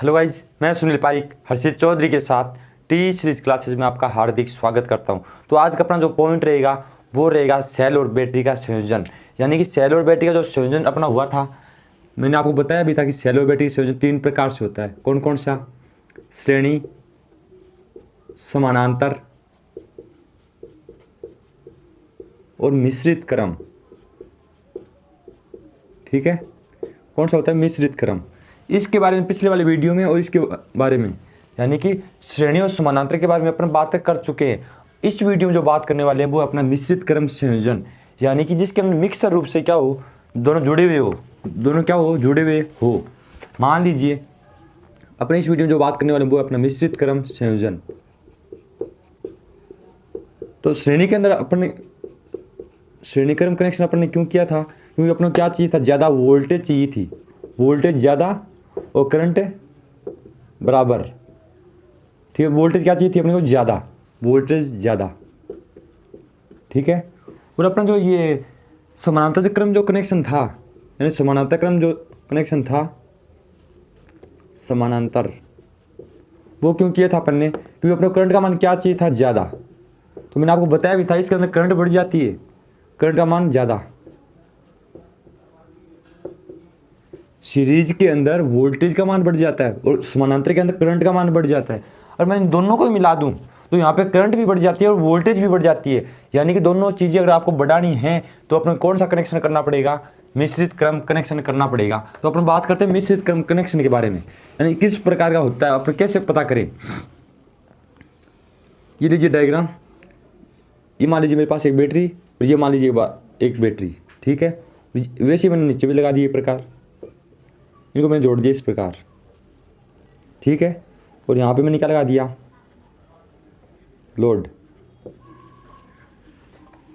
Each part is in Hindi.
हेलो गाइज, मैं सुनील पारिक हर्षित चौधरी के साथ टी सीरीज क्लासेस में आपका हार्दिक स्वागत करता हूं। तो आज का अपना जो पॉइंट रहेगा वो रहेगा सेल और बैटरी का संयोजन। यानी कि सेल और बैटरी का जो संयोजन अपना हुआ था, मैंने आपको बताया भी था कि सेल और बैटरी का संयोजन 3 प्रकार से होता है। कौन कौन सा? श्रेणी, समानांतर और मिश्रित क्रम। ठीक है, कौन सा होता है? मिश्रित क्रम। इसके बारे में पिछले वाले वीडियो में और इसके बारे में यानी कि श्रेणी और समानांतर के बारे में अपन बातें कर चुके हैं। इस वीडियो में जो बात करने वाले हैं वो अपना मिश्रित क्रम संयोजन, यानी कि जिसके अंदर मिक्सर रूप से क्या हो, दोनों जुड़े हुए हो, दोनों क्या हो, जुड़े हुए हो। मान लीजिए अपने इस वीडियो में जो बात करने वाले हैं वो अपना मिश्रित क्रम संयोजन। तो श्रेणी के अंदर अपने श्रेणी क्रम कनेक्शन अपन ने क्यों किया था? क्योंकि अपने को क्या चाहिए था? ज़्यादा वोल्टेज चाहिए थी, वोल्टेज ज़्यादा और करंट बराबर। ठीक है, वोल्टेज क्या चाहिए थी अपने को? ज़्यादा, वोल्टेज ज़्यादा। ठीक है, और अपना जो ये समानांतर क्रम जो कनेक्शन था, यानी समानांतर क्रम जो कनेक्शन था, समानांतर, वो क्यों किया था अपन ने? क्योंकि अपने करंट का मान क्या चाहिए था? ज़्यादा। तो मैंने आपको बताया भी था इसके अंदर करंट बढ़ जाती है, करंट का मान ज़्यादा। सीरीज के अंदर वोल्टेज का मान बढ़ जाता है और समानांतर के अंदर करंट का मान बढ़ जाता है। और मैं इन दोनों को मिला दूं तो यहाँ पे करंट भी बढ़ जाती है और वोल्टेज भी बढ़ जाती है। यानी कि दोनों चीज़ें अगर आपको बढ़ानी है तो अपने कौन सा कनेक्शन करना पड़ेगा? मिश्रित क्रम कनेक्शन करना पड़ेगा। तो अपन बात करते हैं मिश्रित क्रम कनेक्शन के बारे में, यानी किस प्रकार का होता है, अपन कैसे पता करें। ये लीजिए डायग्राम, ये मान लीजिए मेरे पास एक बैटरी और ये मान लीजिए एक बैटरी। ठीक है, वैसे मैंने नीचे भी लगा दिए प्रकार, इनको मैंने जोड़ दिया इस प्रकार। ठीक है, और यहाँ पे मैंने क्या लगा दिया? लोड।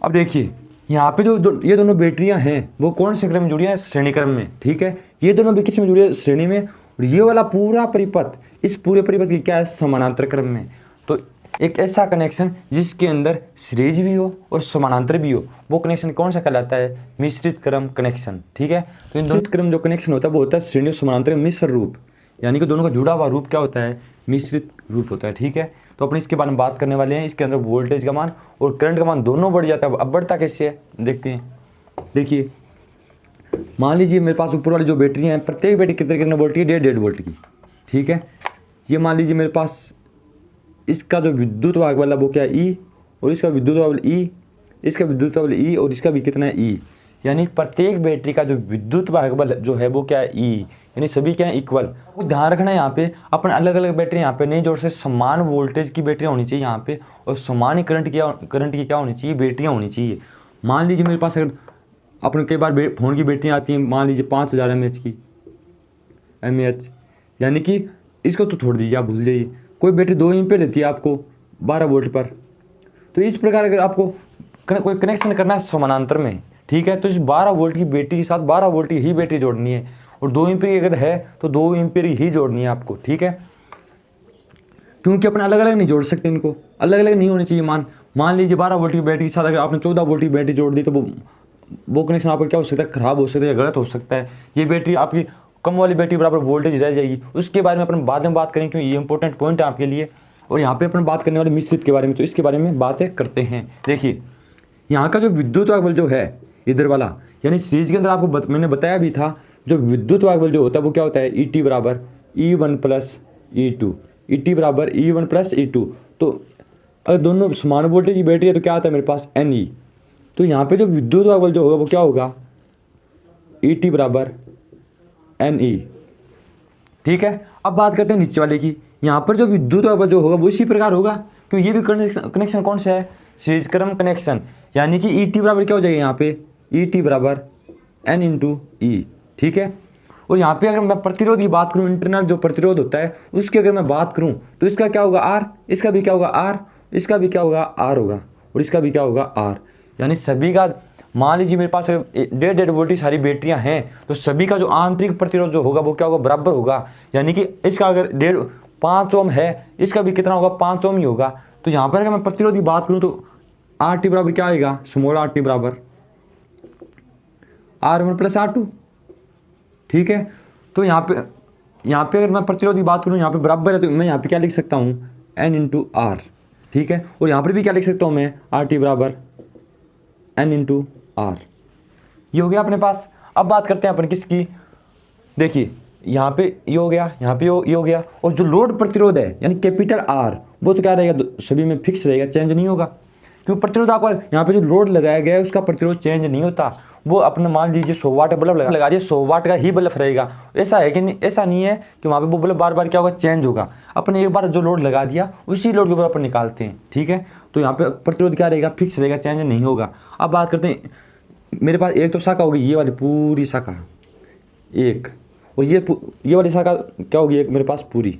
अब देखिए यहाँ पे जो ये दोनों बैटरियाँ हैं वो कौन से क्रम में जुड़ी हैं? श्रेणी क्रम में। ठीक है, ये दोनों भी किस में जुड़ी है? श्रेणी में। और ये वाला पूरा परिपथ, इस पूरे परिपथ की क्या है? समानांतर क्रम में। तो एक ऐसा कनेक्शन जिसके अंदर सीरीज भी हो और समानांतर भी हो, वो कनेक्शन कौन सा कहलाता है? मिश्रित क्रम कनेक्शन। ठीक है, तो इन मिश्रित क्रम जो कनेक्शन होता है वो होता है श्रेणी और समानांतर मिश्र रूप, यानी कि दोनों का जुड़ा हुआ रूप क्या होता है? मिश्रित रूप होता है। ठीक है, तो अपने इसके बारे में बात करने वाले हैं। इसके अंदर वोल्टेज का मान और करंट का मान दोनों बढ़ जाता है। अब बढ़ता कैसे है देखते हैं। देखिए मान लीजिए मेरे पास ऊपर वाली जो बैटरी हैं, प्रत्येक बैटरी कितने वोल्ट की? 1.5 वोल्ट की। ठीक है, ये मान लीजिए मेरे पास इसका जो विद्युत भाग वाला वो क्या है? ई, और इसका विद्युत भाग ई, इसका विद्युत भाग ई, और इसका भी कितना है? ई। यानी प्रत्येक बैटरी का जो विद्युत भाग बल जो है वो क्या है? ई। यानी सभी क्या है? इक्वल। ध्यान रखना है यहाँ पे अपन अलग अलग बैटरी यहाँ पे नहीं जोड़ सकते। समान वोल्टेज की बैटरियाँ होनी चाहिए यहाँ पे, और समान ही करंट की क्या होनी चाहिए? बैटरियाँ होनी चाहिए। मान लीजिए मेरे पास अगर अपने कई बार फ़ोन की बैटरियाँ आती हैं, मान लीजिए 5000 mAh की, mAh, यानी कि इसको तो छोड़ दीजिए, आप भूल जाइए। कोई बैटरी 2 एम्पीयर देती है आपको 12 वोल्ट पर। तो इस प्रकार अगर आपको कोई कनेक्शन करना है समानांतर में, ठीक है, तो इस 12 वोल्ट की बैटरी के साथ 12 वोल्ट की ही बैटरी जोड़नी है, और 2 एम्पीयर अगर है तो 2 एम्पीयर ही जोड़नी है आपको। ठीक है, क्योंकि अपन अलग अलग नहीं जोड़ सकते, इनको अलग अलग नहीं होनी चाहिए। मान लीजिए 12 वोल्ट की बैटरी के साथ अगर आपने 14 वोल्ट की बैटरी जोड़ दी तो वो कनेक्शन आपका क्या हो सकता है? खराब हो सकता है या गलत हो सकता है। ये बैटरी आपकी कम वाली बैटरी बराबर वोल्टेज रह जाएगी। उसके बारे में अपन बाद में बात करें, क्योंकि ये इंपॉर्टेंट पॉइंट है आपके लिए। और यहाँ पे अपन बात करने वाले मिश्रित के बारे में, तो इसके बारे में बातें करते हैं। देखिए यहाँ का जो विद्युत वाहक बल जो है इधर वाला, यानी सीरीज के अंदर आपको मैंने बताया भी था, जो विद्युत वाहक बल जो होता है वो क्या होता है? ई टी बराबर E1 plus E2, E T बराबर E1 प्लस E2। तो अगर दोनों समान वोल्टेज की बैटरी है तो क्या आता है मेरे पास? NE। तो यहाँ पे जो विद्युत वाहक बल जो होगा वो क्या होगा? ई टी बराबर NE। ठीक है, अब बात करते हैं नीचे वाले की। यहाँ पर जो विद्युत वाहक बल जो होगा वो इसी प्रकार होगा, क्योंकि ये भी कनेक्शन कौन सा है? सीरीज क्रम कनेक्शन। यानी कि ई टी बराबर क्या हो जाएगा यहाँ पे? ई टी बराबर N इंटू ई। ठीक है, और यहाँ पे अगर मैं प्रतिरोध की बात करूँ, इंटरनल जो प्रतिरोध होता है उसकी अगर मैं बात करूँ तो इसका क्या होगा? R, इसका भी क्या होगा? R, इसका भी क्या होगा? R होगा, और इसका भी क्या होगा? R। यानी सभी का, मान लीजिए मेरे पास 1.5 वोल्ट की सारी बैटरियाँ हैं तो सभी का जो आंतरिक प्रतिरोध जो होगा वो क्या होगा? बराबर होगा। यानी कि इसका अगर 5 ओम है, इसका भी कितना होगा? 5 ओम ही होगा। तो यहाँ पर अगर मैं प्रतिरोध की बात करूँ तो आर टी बराबर क्या आएगा? स्मॉल आर टी बराबर R1 प्लस R2। ठीक है, तो यहाँ पे यहाँ पे अगर मैं प्रतिरोध की बात करूँ, यहाँ पे बराबर है, तो मैं यहाँ पे क्या लिख सकता हूँ, N इंटू आर, ठीक है। और यहाँ पर भी क्या लिख सकता हूँ मैं, आर टी बराबर N इंटू आर। ये हो गया अपने पास। अब बात करते हैं अपन किसकी, देखिए यहाँ पे ये हो गया, यहाँ पे ये हो गया। और जो लोड प्रतिरोध है यानी कैपिटल आर, वो तो क्या रहेगा, सभी में फिक्स रहेगा, चेंज नहीं होगा। क्योंकि प्रतिरोध आपका यहाँ पे जो लोड लगाया गया है उसका प्रतिरोध चेंज नहीं होता। वो अपने मान लीजिए 100 वाट बल्ब लगा दिए, 100 वाट का ही बल्ब रहेगा। ऐसा है कि नहीं, ऐसा नहीं है कि वहाँ पे वो बल्ब बार बार क्या होगा, चेंज होगा। अपने एक बार जो लोड लगा दिया उसी लोड के ऊपर अपन निकालते हैं, ठीक है। तो यहाँ पे प्रतिरोध क्या रहेगा, फिक्स रहेगा, चेंज नहीं होगा। अब बात करते हैं, मेरे पास एक तो शाखा होगी, ये वाली पूरी शाखा एक, और ये वाली शाखा क्या होगी, एक मेरे पास पूरी।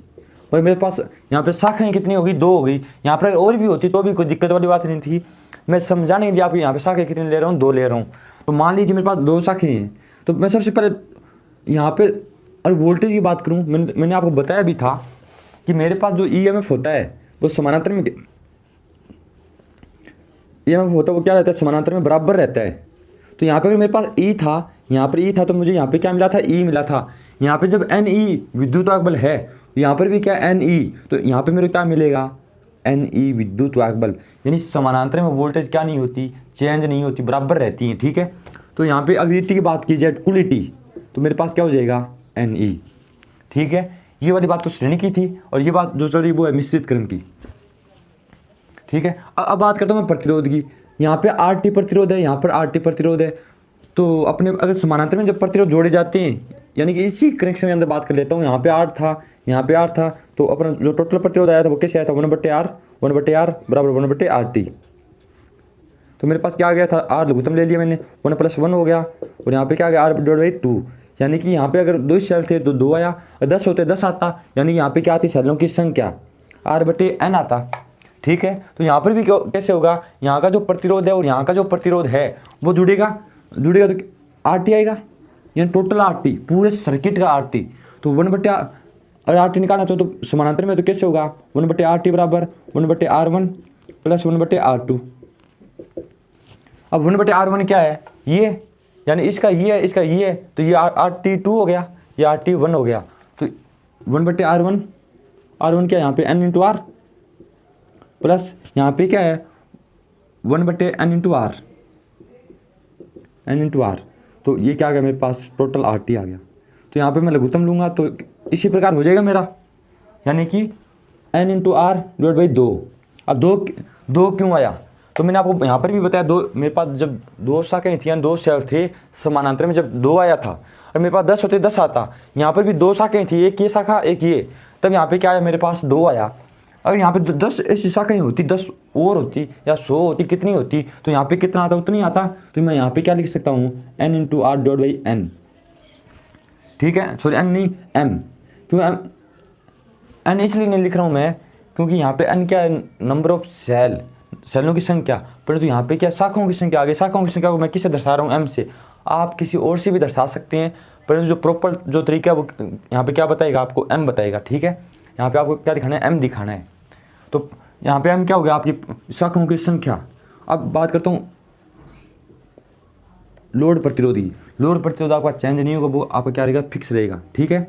और मेरे पास यहाँ पे शाखाएं कितनी होगी, 2 होगी। यहाँ पर और भी होती तो भी कोई दिक्कत वाली बात नहीं थी। मैं समझाने के लिए आपको यहाँ पे शाखाएं कितनी ले रहा हूँ, 2 ले रहा हूँ। तो मान लीजिए मेरे पास 2 शाखाएं हैं, तो मैं सबसे पहले यहाँ पे अगर वोल्टेज की बात करूँ, मैंने आपको बताया भी था कि मेरे पास जो EMF होता है वो समानांतर में, EMF होता है वो क्या रहता है, समानांतर में बराबर रहता है। तो यहाँ पे अगर मेरे पास E था, यहाँ पर E था, तो मुझे यहाँ पे क्या मिला था, E मिला था। यहाँ पे जब NE विद्युत वाहक बल है, यहाँ पर भी क्या NE, तो यहाँ पे मेरे को क्या मिलेगा, NE विद्युत वाहक बल। यानी समानांतर में वोल्टेज क्या नहीं होती, चेंज नहीं होती, बराबर रहती है, ठीक है। तो यहाँ पे अगर ET की बात की जाए, कुल ET, तो मेरे पास क्या हो जाएगा, NE, ठीक है। ये वाली बात तो श्रेणी की थी, और ये बात जो चल रही वो है मिश्रित क्रम की, ठीक है। अब बात करता हूँ मैं प्रतिरोध की। यहाँ पे RT प्रतिरोध है, यहाँ पर RT प्रतिरोध है। तो अपने अगर समानांतर में जब प्रतिरोध जोड़े जाते हैं, यानी कि इसी कनेक्शन के अंदर बात कर लेता हूँ, यहाँ पे R था, यहाँ पे R था, तो अपना जो टोटल प्रतिरोध आया था वो कैसे आया था, 1/R बराबर 1/RT। तो मेरे पास क्या आ गया था, R लघुत्तम ले लिया मैंने, 1 + 1 हो गया। और यहाँ पे क्या आ गया, R/2, यानी कि यहाँ पे अगर 2 सेल थे तो 2 आया, 10 होते 10 आता, यानी यहाँ पे क्या आती, सेलों की संख्या R/N आता, ठीक है। तो यहाँ पर भी कैसे होगा, यहाँ का जो प्रतिरोध है और यहाँ का जो प्रतिरोध है वो जुड़ेगा तो RT आएगा, यानी टोटल RT, पूरे सर्किट का RT। तो 1/, अगर RT निकालना चाहो तो समानांतर में तो कैसे होगा, 1/RT बराबर 1/R1 + 1/R2। अब 1/R1 क्या है, ये, यानी इसका ये है, इसका ये है, तो ये RT2 हो गया, ये RT1 हो गया। तो 1/R1, R1 क्या है यहाँ पे, N × R, प्लस यहाँ पे क्या है, 1/N × R, N × R। तो ये क्या आ गया मेरे पास, टोटल RT आ गया। तो यहाँ पे मैं लघुत्तम लूँगा तो इसी प्रकार हो जाएगा मेरा, यानी कि N × R/2। अब दो क्यों आया, तो मैंने आपको यहाँ पर भी बताया, 2 मेरे पास जब 2 शाखाएं थी, 2 सेल थे समानांतर में, जब 2 आया था, और मेरे पास 10 होते 10 आता। यहाँ पर भी 2 शाखाएं थी, एक ये शाखा एक ये, तब यहाँ पे क्या आया, मेरे पास 2 आया। अगर यहाँ पे 10 ऐसी शाखाएं होती, 10 और होती या 100 होती, कितनी होती, तो यहाँ पे कितना आता, उतनी आता। तो मैं यहाँ पे क्या लिख सकता हूँ, N × R/N, ठीक है, सॉरी N नहीं M, क्यों N इसलिए नहीं लिख रहा हूँ मैं, क्योंकि यहाँ पे N क्या है, नंबर ऑफ सेलों की संख्या, परंतु यहाँ पे क्या, शाखाओं की संख्या आ गई। शाखाओं की संख्या को मैं किससे दर्शा रहा हूँ, M से। आप किसी और से भी दर्शा सकते हैं, परंतु जो प्रॉपर जो तरीका है वो यहाँ पे क्या बताएगा, आपको M बताएगा, ठीक है। यहाँ पे आपको क्या दिखाना है, M दिखाना है। तो यहाँ पे M क्या हो गया, आपकी शाखाओं की संख्या। अब बात करता हूँ लोड प्रतिरोधी। लोड प्रतिरोध आपका चेंज नहीं होगा, वो आपका क्या रहेगा, फिक्स रहेगा, ठीक है।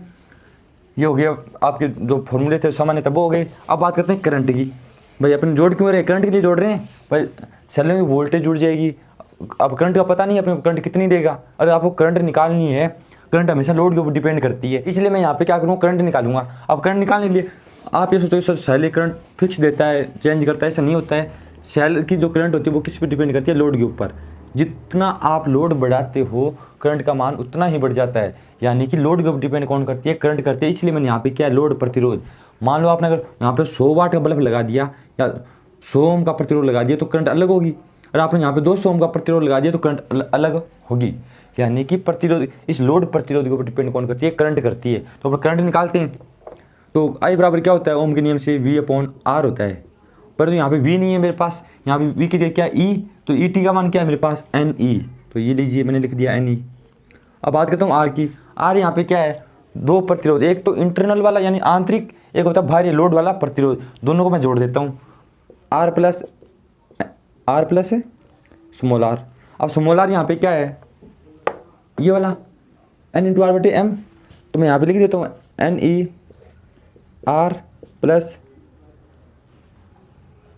ये हो गया, आपके जो फॉर्मूले थे सामान्य तब वो हो गए। अब बात करते हैं करंट की। भाई अपन जोड़ क्यों रहे हैं, करंट के लिए जोड़ रहे हैं, भाई सेलों में वोल्टेज जुड़ जाएगी। अब करंट का पता नहीं अपने करंट कितनी देगा, अगर आपको करंट निकालनी है, करंट हमेशा लोड के ऊपर डिपेंड करती है, इसलिए मैं यहाँ पे क्या करूँगा, करंट निकालूंगा। अब करंट निकालने के लिए आप ये सोचो सर सेल करंट फिक्स देता है, चेंज करता है, ऐसा नहीं होता है। सेल की जो करंट होती है वो किस पे डिपेंड करती है, लोड के ऊपर। जितना आप लोड बढ़ाते हो करंट का मान उतना ही बढ़ जाता है, यानी कि लोड के ऊपर डिपेंड कौन करती है, करंट करती है। इसलिए मैंने यहाँ पे क्या है, लोड प्रतिरोध। मान लो आपने अगर यहाँ पे 100 वाट का बल्ब लगा दिया या 100 ओम का प्रतिरोध लगा दिया तो करंट अलग होगी, और आपने यहाँ पे 200 ओम का प्रतिरोध लगा दिया तो करंट अलग होगी। यानी कि प्रतिरोध, इस लोड प्रतिरोध के ऊपर डिपेंड कौन करती है, करंट करती है। तो अपन करंट निकालते हैं तो I बराबर क्या होता है, ओम के नियम से V/R होता है। पर तो यहाँ पे V नहीं है मेरे पास, यहाँ पे V की जगह क्या E, तो ET का मान क्या है मेरे पास, NE। तो ये लीजिए मैंने लिख दिया NE। अब बात करता हूँ R की। R यहाँ पे क्या है, 2 प्रतिरोध, एक तो इंटरनल वाला यानी आंतरिक, एक होता है बाहरी लोड वाला प्रतिरोध। दोनों को मैं जोड़ देता हूँ, R प्लस है स्मॉल r। अब स्मॉल r यहाँ पे क्या है, ये वाला N × R/M। तो मैं यहाँ पे लिख देता हूँ NER plus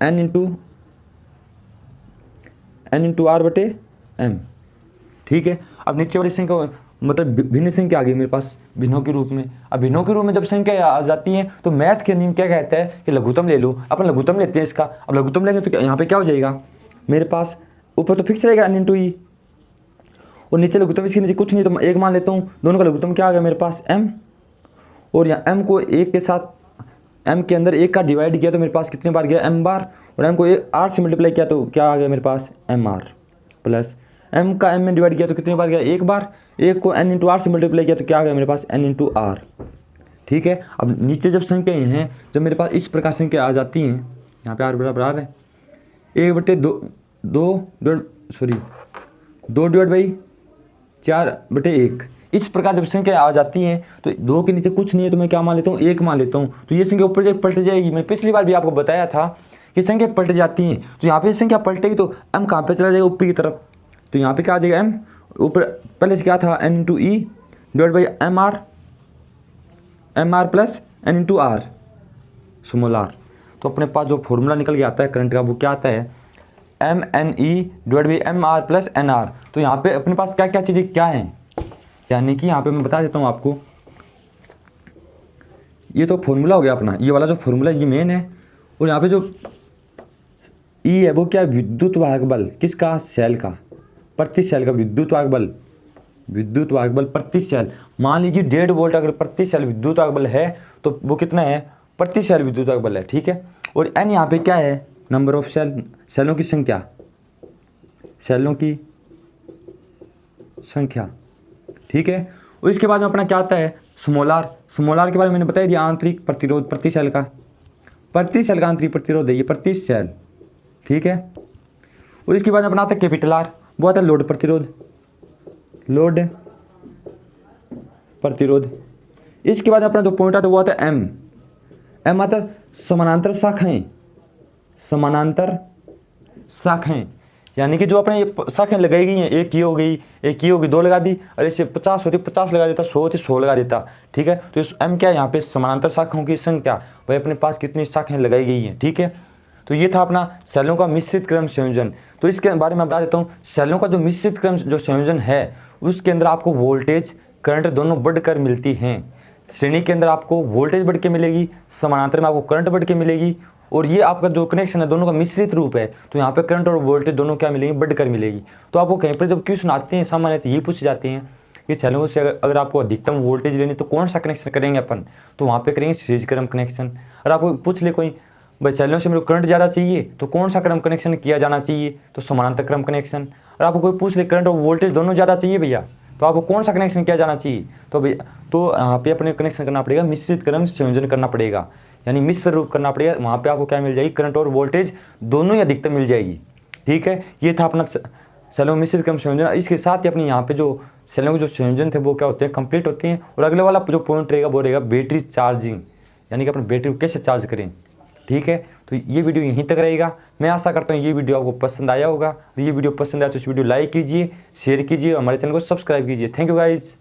N into R बटे M। ठीक है, अब नीचे वाली संख्या मतलब भिन्न संख्या आ गई मेरे पास भिन्नों के रूप में। अब भिन्नों के रूप में जब संख्या आ जाती है तो मैथ के नियम क्या कहता है कि लघुत्तम ले लो। अपन लघुत्तम लेते हैं इसका। अब लघुत्तम लेंगे तो यहाँ पे क्या हो जाएगा, मेरे पास ऊपर तो फिक्स रहेगा N इंटू ई, और नीचे लघुत्तम इसके नीचे कुछ नहीं, तो मैं एक मान लेता हूँ। दोनों का लघुत्तम क्या आ गया मेरे पास M, और यहाँ M को एक के साथ M के अंदर एक का डिवाइड किया तो मेरे पास कितने बार गया M बार, और M को 8 से मल्टीप्लाई किया तो क्या आ गया मेरे पास MR, प्लस M का M में डिवाइड किया तो कितने बार गया एक बार, एक को N इंटू आर से मल्टीप्लाई किया तो क्या आ गया मेरे पास N इंटू आर। ठीक है, अब नीचे जब संख्याएँ हैं, जब मेरे पास इस प्रकार संख्या आ जाती हैं, यहाँ पे R बराबर है 2/4/1, इस प्रकार जब संख्या आ जाती हैं तो 2 के नीचे कुछ नहीं है तो मैं क्या मान लेता हूँ, 1 मान लेता हूँ। तो ये संख्या ऊपर पलट जाएगी। मैं पिछली बार भी आपको बताया था कि संख्या पलट जाती हैं, तो यहाँ पे संख्या पलटेगी तो M कहाँ पे चला जाएगा, ऊपर की तरफ। तो यहाँ पे क्या आ जाएगा M ऊपर, पहले से क्या था N into E divide by MR plus N into R small r। तो अपने पास जो फॉर्मूला निकल के आता है करंट का वो क्या आता है, MNE divide by MR plus NR। तो यहाँ पे अपने पास क्या क्या चीज़ें क्या हैं, यानी कि यहाँ पे मैं बता देता हूँ आपको। ये तो फॉर्मूला हो गया अपना, ये वाला जो फॉर्मूला ये मेन है, और यहाँ पे जो E है वो क्या, विद्युत वाहक बल किसका, सेल का, प्रति सेल का विद्युत वाहक बल प्रति सेल। मान लीजिए 1.5 वोल्ट अगर प्रति सेल विद्युत वाहक बल है तो वो कितना है, प्रति सेल विद्युत वाहक बल है। ठीक है, और N यहाँ पे क्या है, नंबर ऑफ सेल, सेलों की संख्या। ठीक है, और इसके बाद में अपना क्या आता है, स्मॉल r के बारे में मैंने बताया दिया, आंतरिक प्रतिरोध प्रति सेल का आंतरिक प्रतिरोध है ये प्रति सेल। ठीक है, और इसके बाद अपना आता है कैपिटल R, वो आता है लोड प्रतिरोध। इसके बाद अपना जो पॉइंट आता है वो आता है M आता है समानांतर शाखाएं, यानी कि जो अपने ये शाखाएं लगाई गई हैं, एक ही हो गई 2 लगा दी, और इससे 50 होती 50 लगा देता, 100 होती 100 लगा देता। ठीक है, तो इस M क्या है, यहाँ पे समानांतर शाखाओं की संख्या, भाई अपने पास कितनी शाखाएं लगाई गई हैं। ठीक है, तो ये था अपना सेलों का मिश्रित क्रम संयोजन। तो इसके बारे में बता देता हूँ, सेलों का जो मिश्रित क्रम जो संयोजन है उसके अंदर आपको वोल्टेज करंट दोनों बढ़कर मिलती हैं। श्रेणी के अंदर आपको वोल्टेज बढ़ के मिलेगी, समानांतर में आपको करंट बढ़ के मिलेगी, और ये आपका जो कनेक्शन है दोनों का मिश्रित रूप है, तो यहाँ पे करंट और वोल्टेज दोनों क्या मिलेंगी, बढ़कर मिलेगी। तो आपको कहीं पर जब क्वेश्चन आते हैं सामान्यतः ये पूछे जाते हैं कि सेलों से अगर आपको अधिकतम वोल्टेज लेनी तो कौन सा कनेक्शन करेंगे अपन, तो वहाँ पे करेंगे सीरीज क्रम कनेक्शन। और आपको पूछ ले कोई भाई सेलों से मेरे को करंट ज़्यादा चाहिए तो कौन सा क्रम कनेक्शन किया जाना चाहिए, तो समानांतर क्रम कनेक्शन। और आपको कोई पूछ ले करंट और वोल्टेज दोनों ज़्यादा चाहिए भैया, तो आपको कौन सा कनेक्शन किया जाना चाहिए, तो भैया तो यहाँ पे अपने कनेक्शन करना पड़ेगा, मिश्रित क्रम संयोजन करना पड़ेगा, यानी मिश्र रूप करना पड़ेगा। वहाँ पे आपको क्या मिल जाएगी, करंट और वोल्टेज दोनों ही अधिकतम मिल जाएगी। ठीक है, ये था अपना सेलों मिश्रित क्रम संयोजन। इसके साथ ही अपने यहाँ पे जो सेलों के जो संयोजन थे वो क्या होते हैं, कंप्लीट होते हैं। और अगले वाला जो पॉइंट रहेगा वो रहेगा बैटरी चार्जिंग, यानी कि अपने बैटरी को कैसे चार्ज करें। ठीक है, तो ये वीडियो यहीं तक रहेगा। मैं आशा करता हूँ ये वीडियो आपको पसंद आया होगा। ये वीडियो पसंद आया तो इस वीडियो लाइक कीजिए, शेयर कीजिए और हमारे चैनल को सब्सक्राइब कीजिए। Thank you guys.